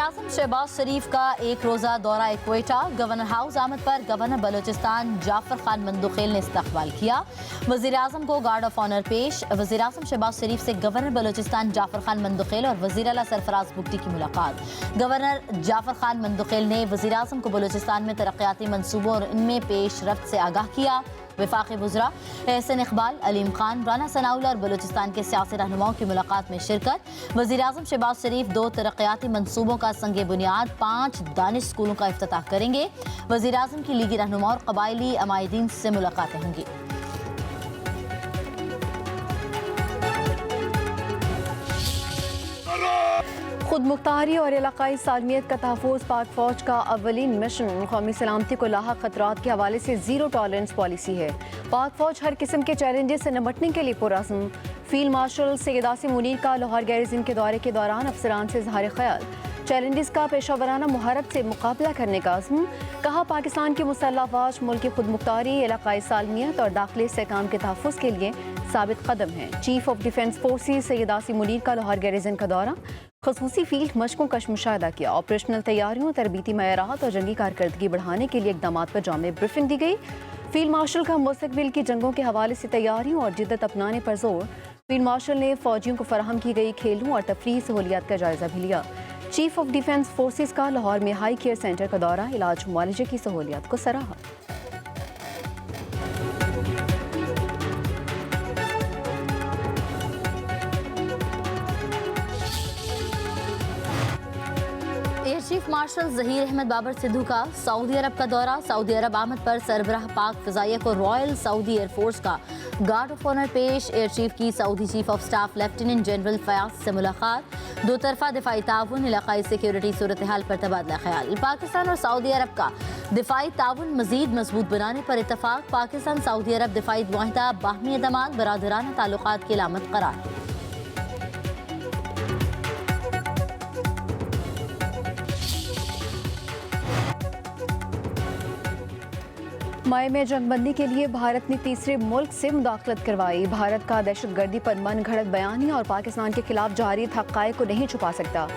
वज़ीर-ए-आज़म शहबाज शरीफ का एक रोज़ा दौरा क्वेटा। गवर्नर हाउस आमद पर गवर्नर बलूचिस्तान जाफर खान मंदुखेल ने इस्तकबाल किया। वज़ीर-ए-आज़म को गार्ड ऑफ ऑनर पेश। वज़ीर-ए-आज़म शहबाज शरीफ से गवर्नर बलूचिस्तान जाफर खान मंदुखेल और वज़ीर आला सरफराज बुगटी की मुलाकात। गवर्नर जाफर खान मंदुखेल ने वज़ीर-ए-आज़म को बलूचिस्तान में तरक्याती मंसूबों और इनमें पेश रफ्त से आगाह किया। वफाकी वज़रा एहसन इकबाल, अलीम खान, राना सनाउल्लाह और बलूचिस्तान के सियासी रहनुमाओं की मुलाकात में शिरकत। वज़ीर-ए-आज़म शहबाज शरीफ 2 तरक्याती मंसूबों का संगे बुनियाद 5 दानिश स्कूलों का इफ्तिताह करेंगे। वज़ीर-ए-आज़म की लीगी रहनुमा और कबायली अमायदीन से मुलाकातें होंगी। खुद मुख्तारी और इलाकाई सालमियत का तहफ़्फ़ुज़ पाक फ़ौज का अव्वलीन मिशन क़ौमी सलामती को लाहक ख़तरात के हवाले से ज़ीरो टॉलरेंस पॉलिसी है। पाक फ़ौज हर किस्म के चैलेंजेस से निपटने के लिए पुरअज़्म। फील्ड मार्शल सैयद आसिम मुनीर का लाहौर गैरिज़न के दौरे के दौरान अफसरान से इज़हार ख़याल। चैलेंजेस का पेशावराना मुहारत से मुकाबला करने का अज़्म। कहा पाकिस्तान की मुसल्लह अफ़वाज मुल्क की खुद मुख्तारी, इलाकाई सालमियत और दाखिली इस्तेहकाम के तहफ़्फ़ुज़ के लिए साबित कदम है। Chief of defence forces Syed Asim Munir का लाहौर गैरिज़न का दौरा। ख़ुसूसी फील्ड मशकों का मुशाहिदा किया। ऑपरेशनल तैयारियों, तरबीती मयारात और जंगी कारकर्दगी बढ़ाने के लिए इक़दामात पर जामे ब्रीफिंग दी गई। फील्ड मार्शल का मुस्तक़बिल की जंगों के हवाले से तैयारियों और जिद्दत अपनाने पर जोर। फील्ड मार्शल ने फ़ौजियों को फराहम की गई खेलों और तफरीही सहूलियात का जायज़ा भी लिया। चीफ ऑफ डिफेंस फोर्सेस का लाहौर में हाई केयर सेंटर का दौरा, इलाज मुआलजे की सहूलियात को सराहा। Air chief marshal Zaheer Ahmad Babar Sidhu का सऊदी अरब का दौरा। सऊदी अरब आमद पर सरबराह पाक फ़िज़ाइया को रॉयल सऊदी एयरफोर्स का गार्ड ऑफ ऑनर पेश। एयर चीफ की Saudi chief of staff lieutenant general Fayyaz से मुलाकात। 2 तरफ़ा दिफाई ताउन, इलाकाई सिक्योरिटी सूरत हाल पर तबादला ख्याल। पाकिस्तान और सऊदी अरब का दिफाई ताउन मज़ीद मजबूत बनाने पर इत्तफ़ाक़। पाकिस्तान सऊदी अरब दिफाई मुआहिदा बाहमी एतमाद बरादराना ताल्लुकात की अलामत करार। मई में जंगबंदी के लिए भारत ने तीसरे मुल्क से मुदाखलत करवाई। भारत का दहशतगर्दी पर मन घड़त बयानी और पाकिस्तान के खिलाफ जारी हक़ाइक़ को नहीं छुपा सकता।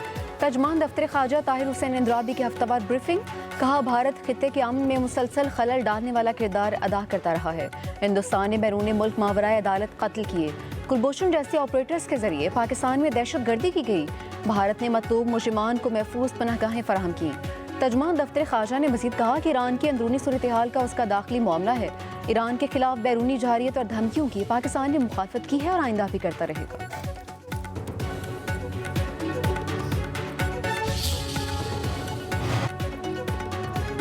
तर्जमान दफ्तर ख़ारजा ताहिर हुसैन इंद्राबी की हफ्तावार ब्रीफिंग। कहा भारत खित्ते के अमन में मुसलसल खलल डालने वाला किरदार अदा करता रहा है। हिंदुस्तान ने बैरून मुल्क मावराए अदालत कत्ल किए। कुलभूषण जैसे ऑपरेटर्स के जरिए पाकिस्तान में दहशतगर्दी की गई। भारत ने मतलूब मुजरिमान को महफूज पनाहगाहें फराहम की। तर्जमान दफ्तर ख़ारजा ने मज़ीद कहा कि ईरान की अंदरूनी सूरत हाल का उसका दाखिली मामला है। ईरान के खिलाफ बैरूनी जारियत और धमकियों की पाकिस्तान ने मुखालफत की है और आइंदा भी करता रहेगा।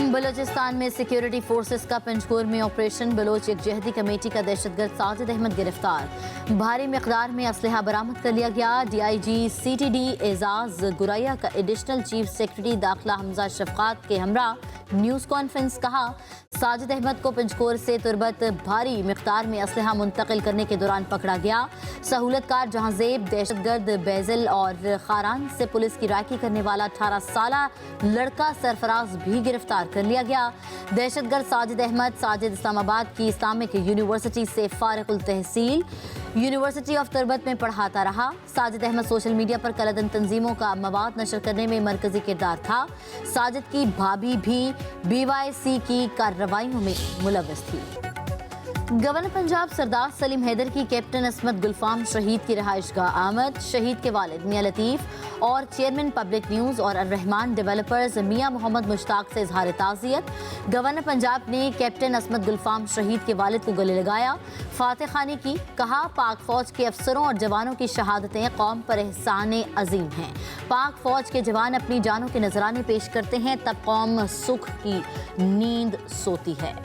बलूचिस्तान में सिक्योरिटी फोर्सेस का पंजकोर में ऑपरेशन। बलोच यकजहती कमेटी का दहशतगर्द साजिद अहमद गिरफ्तार। भारी मिकदार में असलहा बरामद कर लिया गया। DIG CTD एजाज गुरैया का एडिशनल चीफ सेक्रेटरी दाखिला हमजा शफकात के हमरा न्यूज़ कॉन्फ्रेंस। कहा साजिद अहमद को पंजकोर से तुरबत भारी मिकदार में असलहा मुंतकिल करने के दौरान पकड़ा गया। सहूलतकार जहांजेब दहशतगर्द बैजल और खारान से पुलिस की राखी करने वाला 18 साला लड़का सरफराज भी गिरफ्तार कर लिया गया। दहशतगर्द साजिद इस्लामाबाद की इस्लामिक यूनिवर्सिटी से फारिकुल तहसील यूनिवर्सिटी ऑफ तुरबत में पढ़ाता रहा। साजिद अहमद सोशल मीडिया पर कलदन तंजीमों का मवाद नशर करने में मरकजी किरदार था। साजिद की भाभी भी BYC की कार्रवाइयों में मुलव्वस थी। गवर्नर पंजाब सरदार सलीम हैदर की कैप्टन असमत गुलफाम शहीद की रिहाइशगाह आमद। शहीद के वालिद मियां लतीफ़ और चेयरमैन पब्लिक न्यूज़ और अर्रहमान डेवलपर्स मियां मोहम्मद मुश्ताक से इजहार ताज़ियत। गवर्नर पंजाब ने कैप्टन असमत गुलफाम शहीद के वालिद को गले लगाया, फातह खानी की। कहा पाक फ़ौज के अफसरों और जवानों की शहादतें कौम पर एहसान अजीम हैं। पाक फ़ौज के जवान अपनी जानों के नजराने पेश करते हैं, तब कौम सुख की नींद सोती है।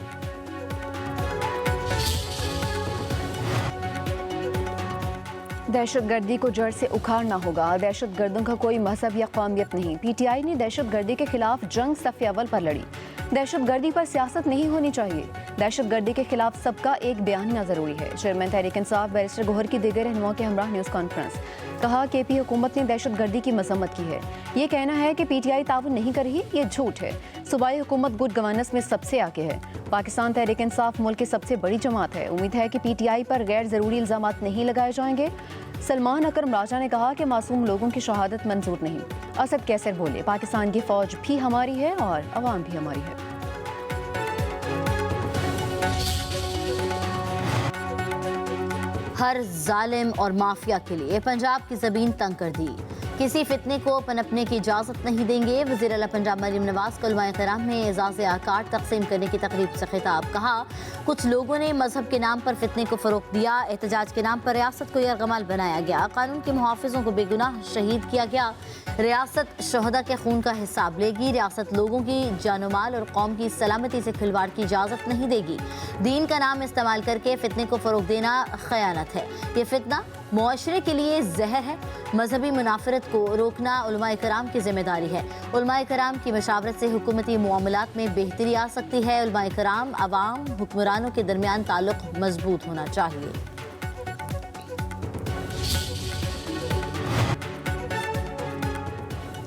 दहशतगर्दी को जड़ से उखाड़ना होगा। दहशतगर्दों का कोई मजहब या कौमियत नहीं। PTI ने दहशतगर्दी के खिलाफ जंग सफ़े अव्वल पर लड़ी। दहशतगर्दी पर सियासत नहीं होनी चाहिए। दहशतगर्दी के खिलाफ सबका एक बयानिया जरूरी है। चेयरमैन तहरीक इंसाफ बैरिस्टर गोहर की दीगर रहनुमाओं के हमरा न्यूज़ कॉन्फ्रेंस। कहा KP हुकूमत ने दहशतगर्दी की मजम्मत की है। ये कहना है कि PTI ताउन नहीं कर रही, ये झूठ है। सूबाई हुकूमत गुड गवर्नेंस में सबसे आगे है। पाकिस्तान तहरीक इंसाफ मुल्क की सबसे बड़ी जमात है। उम्मीद है कि PTI पर गैर ज़रूरी इल्ज़ामात नहीं लगाए जाएंगे। सलमान अकरम राजा ने कहा कि मासूम लोगों की शहादत मंजूर नहीं। असद कैसर बोले, पाकिस्तान की फ़ौज भी हमारी है और अवाम भी हमारी है। हर जालिम और माफिया के लिए पंजाब की ज़मीन तंग कर दी। किसी फितने को पनपने की इजाज़त नहीं देंगे। वज़ीर आला पंजाब मरियम नवाज को उलमाए किराम में एजाज़ कार्ड तकसीम करने की तकरीब से खिताब। कहा, कुछ लोगों ने मजहब के नाम पर फितने को फ़रोग़ दिया। एहतजाज के नाम पर रियासत को यरगमाल बनाया गया। कानून के मुहाफ़िज़ों को बेगुनाह शहीद किया गया। रियासत शहदा के खून का हिसाब लेगी। रियासत लोगों की जानो माल और कौम की सलामती से खिलवाड़ की इजाज़त नहीं देगी। दीन का नाम इस्तेमाल करके फितने को फ़रोग़ देना खयानत है। ये फितना मुआशरे के लिए जहर है। मजहबी मुनाफरत को रोकना उलमाए कराम की जिम्मेदारी है। उलमाए कराम की मशावरत से हुकूमती मामलात में बेहतरी आ सकती है। उलमाए कराम अवाम हुक्मरानों के दरमियान ताल्लुक मजबूत होना चाहिए।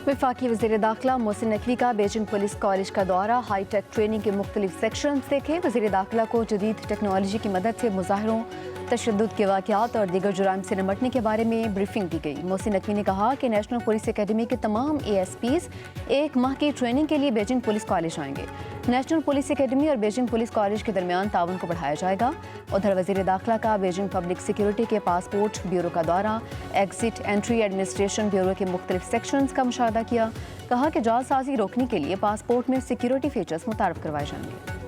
वफाकी वज़ीर दाखिला मोहसिन नकवी का बीजिंग पुलिस कॉलेज का दौरा। हाईटेक ट्रेनिंग के मुख्तलिफ सेक्शन देखे। वज़ीर दाखिला को जदीद टेक्नोलॉजी की मदद से मुजाहरों, तशद्दुद के वाक़यात और दीगर जुराइम से निमटने के बारे में ब्रीफिंग दी गई। मोहसिन नकवी ने कहा कि नेशनल पुलिस अकेडमी के तमाम ASPs 1 माह की ट्रेनिंग के लिए बीजिंग पुलिस कॉलेज आएंगे। नेशनल पुलिस अकेडमी और बीजिंग पुलिस कॉलेज के दरमियान ताउन को बढ़ाया जाएगा। उधर वज़ीर दाखिला का बीजिंग पब्लिक सिक्योरिटी के पासपोर्ट ब्यूरो का दौरा, एग्जिट एंट्री एडमिनिस्ट्रेशन ब्यूरो के मुख्तलिफ सेक्शंस का मुशाहदा किया। कहा कि जालसाजी रोकने के लिए पासपोर्ट में सिक्योरिटी फीचर्स मुतारफ करवाए जाएंगे।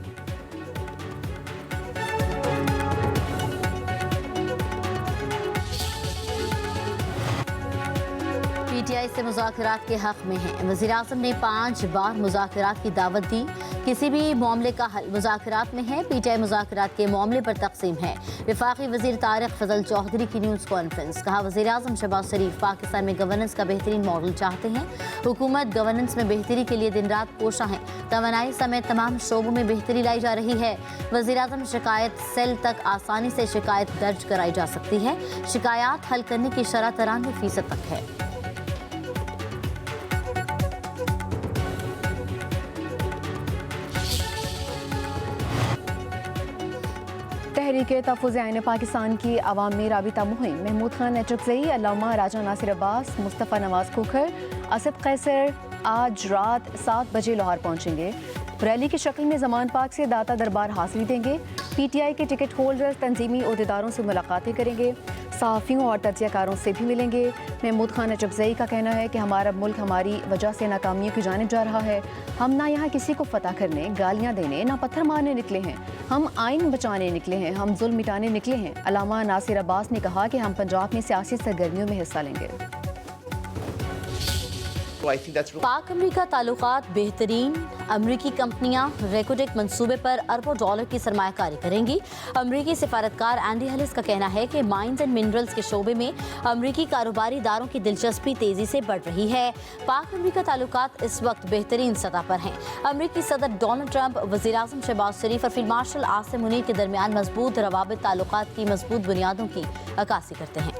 PTI से मुज़ाकरात के हक़ में हैं। वज़ीर आज़म ने 5 बार मुज़ाकरात की दावत दी। किसी भी मामले का हल मुज़ाकरात में है। PTI मुज़ाकरात के मामले पर तक़सीम है। वफाकी वज़ीर तारिक फजल चौधरी की न्यूज़ कॉन्फ्रेंस। कहा, वज़ीर आज़म शहबाज शरीफ पाकिस्तान में गवर्नेंस का बेहतरीन मॉडल चाहते हैं। हुकूमत गवर्नेंस में बेहतरी के लिए दिन रात कोशा है। तवानाई समेत तमाम शोबों में बेहतरी लाई जा रही है। वज़ीर आज़म शिकायत सेल तक आसानी से शिकायत दर्ज कराई जा सकती है। शिकायत हल करने की शरह 93% तक है। तहरीक तहफ़्फ़ुज़ आईन पाकिस्तान की अवामी राबिता मुहिम। महमूद खान नेचरज़ई, अल्लामा राजा नासिर अब्बास, मुस्तफ़ा नवाज़ खोखर, असद कैसर आज रात 7 बजे लाहौर पहुंचेंगे। रैली की शक्ल में ज़मान पाक से दाता दरबार हाजिरी देंगे। PTI के टिकट होल्डर तंजीमी अहदेदारों से मुलाकातें करेंगे। सहाफ़ियों और तजियाकारों से भी मिलेंगे। महमूद खान नेचरज़ई का कहना है कि हमारा मुल्क हमारी वजह से नाकामियों की जानिब जा रहा है। हम ना यहाँ किसी को फतह करने, गालियाँ देने, ना पत्थर मारने निकले हैं। हम आइन बचाने निकले हैं। हम जुल्म मिटाने निकले हैं। अल्लामा नासिर अब्बास ने कहा कि हम पंजाब में सियासी सरगर्मियों में हिस्सा लेंगे। पाक अमरीका ताल्लुकात बेहतरीन। अमरीकी कंपनियां रेकोडेक मंसूबे पर अरबों डॉलर की सरमायाकारी करेंगी। अमरीकी सिफारतकार एंडी हेलिस का कहना है कि माइंस एंड मिनरल्स के शोबे में अमरीकी कारोबारी इदारों की दिलचस्पी तेजी से बढ़ रही है। पाक अमरीका ताल्लुकात इस वक्त बेहतरीन सतह पर हैं। अमरीकी सदर डोनाल्ड ट्रंप, वज़ीर आज़म शहबाज शरीफ और फील्ड मार्शल आसिम मुनीर के दरमियान मजबूत रवाबित ताल्लुकात की मजबूत बुनियादों की अक्कासी करते हैं।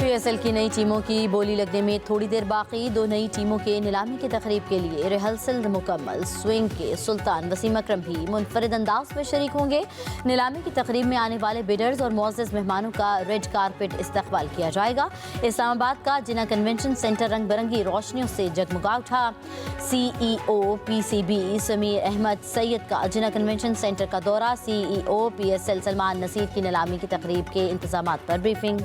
PSL की नई टीमों की बोली लगने में थोड़ी देर बाकी। 2 नई टीमों के नीलामी की तकरीब के लिए रिहर्सल मुकम्मल। स्विंग के सुल्तान वसीम अकरम भी मुनफरिद अंदाज में शरीक होंगे। नीलामी की तकरीब में आने वाले बिडर्स और मुअज़्ज़ज़ मेहमानों का रेड कारपेट इस्तकबाल किया जाएगा। इस्लामाबाद का जिना कन्वेंशन सेंटर रंग बिरंगी रोशनियों से जगमगा उठा। CEO PCB समीर अहमद सैयद का जिना कन्वेंशन सेंटर का दौरा। CEO PSL सलमान नसीर की नीलामी की तकरीब के इंतजामात पर ब्रीफिंग।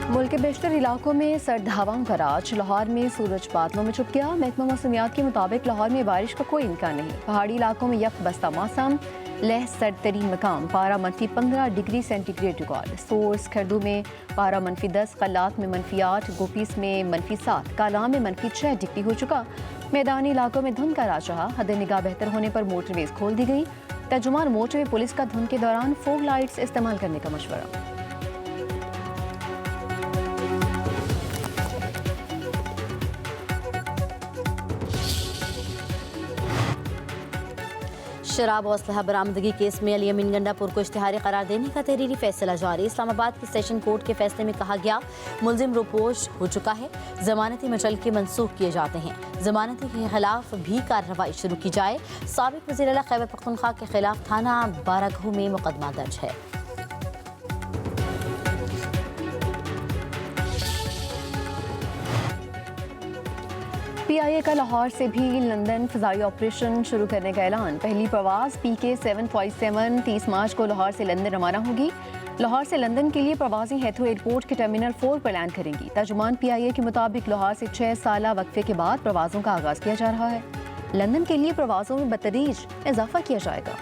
मुल्क के बेशतर इलाकों में सर्द हवाओं का राज। लाहौर में सूरज बादलों में छुप गया। महकमा मौसमियात के मुताबिक लाहौर में बारिश का कोई इम्कान नहीं। पहाड़ी इलाकों में यक बस्ता मौसम। लह सर्द तरीन मकाम। पारा -15 डिग्री सेंटीग्रेड रिकॉर्ड। सोर्स खरदू में पारा -10, कलात में -8, गोपीस में -7, कालाम में -6 डिग्री हो चुका। मैदानी इलाकों में धुंध का राज रहा। हद निगाह बेहतर होने पर मोटरवेज खोल दी गई। तर्जुमान मोटरवे पुलिस का धुंध के दौरान फोग लाइट्स इस्तेमाल करने का मशवरा। शराब और असलहा बरामदगी केस में अली अमीन गंडापुर को इश्तिहारी करार देने का तहरीरी फैसला जारी। इस्लामाबाद के सेशन कोर्ट के फैसले में कहा गया मुलजिम रोपोश हो चुका है, जमानती मुचलके मनसूख किए जाते हैं, जमानती के खिलाफ भी कार्रवाई शुरू की जाए। साबिक वज़ीर आला खैबर पख्तूनख्वा के खिलाफ थाना बारागहू में मुकदमा दर्ज है। PIA का लाहौर से भी लंदन फ़ज़ाई ऑपरेशन शुरू करने का ऐलान। पहली प्रवास PK 757 30 मार्च को लाहौर से लंदन रवाना होगी। लाहौर से लंदन के लिए प्रवासी हेथरो एयरपोर्ट के टर्मिनल 4 पर लैंड करेंगी। तर्जुमान PIA के मुताबिक लाहौर से 6 साल वक्फे के बाद प्रवासों का आगाज़ किया जा रहा है। लंदन के लिए प्रवासों में बतदरीज इजाफा किया जाएगा।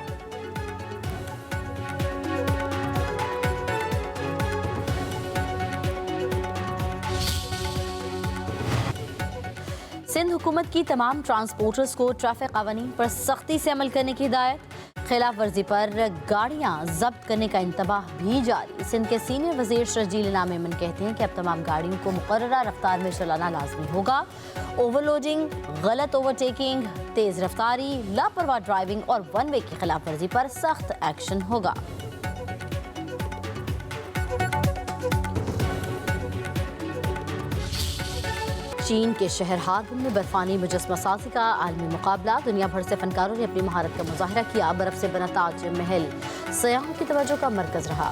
सिंध हुकूमत की तमाम ट्रांसपोर्टर्स को ट्रैफिक कानून पर सख्ती से अमल करने की हिदायत। खिलाफ वर्जी पर गाड़ियां जब्त करने का इंतबाह भी जारी। सिंध के सीनियर वजीर शर्जील इनाम मेमन कहते हैं कि अब तमाम गाड़ियों को मुकर्ररा रफ्तार में चलाना लाजमी होगा। ओवरलोडिंग, गलत ओवरटेकिंग, तेज रफ्तारी, लापरवाह ड्राइविंग और वन वे की खिलाफ वर्जी पर सख्त एक्शन होगा। चीन के शहर हार्बिन में बर्फानी मुजस्मा साजी का आलमी मुकाबला। दुनिया भर से फनकारों ने अपनी महारत का मुजाहरा किया। बर्फ से बना ताज महल सयाहों की तवज्जो का मरकज रहा।